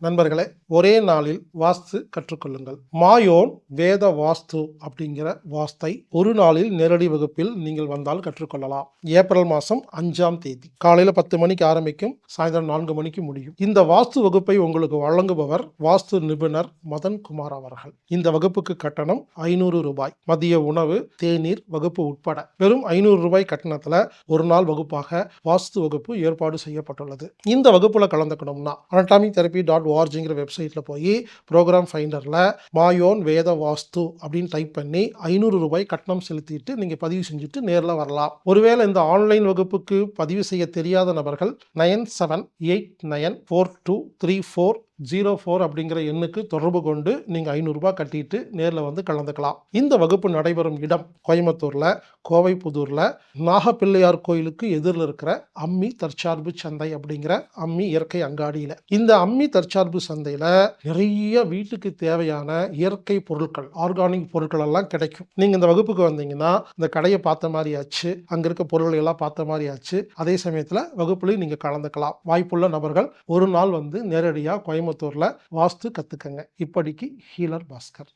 நண்பர்களே, ஒரே நாளில் வாஸ்து கற்றுக்கொள்ளுங்கள். மாயோன் வேத வாஸ்து அப்படிங்கிற வாஸ்தை ஒரு நாளில் நேரடி வகுப்பில் நீங்கள் வந்தால் கற்றுக்கொள்ளலாம். ஏப்ரல் மாதம் 5ஆம் தேதி காலையில் 10 மணிக்கு ஆரம்பிக்கும், சாயந்தரம் 4 மணிக்கு முடியும். இந்த வாஸ்து வகுப்பை உங்களுக்கு வழங்குபவர் வாஸ்து நிபுணர் மதன் குமார் அவர்கள். இந்த வகுப்புக்கு கட்டணம் 500 ரூபாய். மதிய உணவு, தேநீர் வகுப்பு உட்பட வெறும் 500 ரூபாய் கட்டணத்தில் ஒரு நாள் வகுப்பாக வாஸ்து வகுப்பு ஏற்பாடு செய்யப்பட்டுள்ளது. இந்த வகுப்புல கலந்துக்கணும்னா anatomy-therapy.org வெப்சைட்ல போய் ப்ரோக்ராம் ஃபைண்டர்ல மாயோன் வேத வாஸ்து அப்படின்னு டைப் பண்ணி 500 ரூபாய் கட்டணம் செலுத்திட்டு நீங்க பதிவு செஞ்சுட்டு நேர்ல வரலாம். ஒருவேளை இந்த ஆன்லைன் வகுப்புக்கு பதிவு செய்ய தெரியாத நபர்கள் 9789423404 அப்படிங்கிற எண்ணுக்கு தொடர்பு கொண்டு நீங்க 500 ரூபாய் கட்டிட்டு நேர்ல வந்து கலந்துக்கலாம். இந்த வகுப்பு நடைபெறும் இடம் கோயம்புத்தூர்ல, கோவை புதூர்ல, நாகப்பிள்ளையார் கோயிலுக்கு எதிரில் இருக்கிற அம்மி தற்சார்பு சந்தை அப்படிங்கிற அம்மி இயற்கை அங்காடியில. இந்த அம்மி தற்சார்பு சந்தையில நிறைய வீட்டுக்கு தேவையான இயற்கை பொருட்கள், ஆர்கானிக் பொருட்கள் எல்லாம் கிடைக்கும். நீங்க இந்த வகுப்புக்கு வந்தீங்கன்னா இந்த கடையை பார்த்த மாதிரி ஆச்சு, அங்க இருக்க பொருட்கள் எல்லாம் பார்த்த மாதிரி ஆச்சு. அதே சமயத்துல வகுப்புலையும் நீங்க கலந்துக்கலாம். வாய்ப்புள்ள நபர்கள் ஒரு நாள் வந்து நேரடியாக கோயம்புத்தூர்ல வாஸ்து கத்துக்கங்க. இப்படிக்கு ஹீலர் பாஸ்கர்.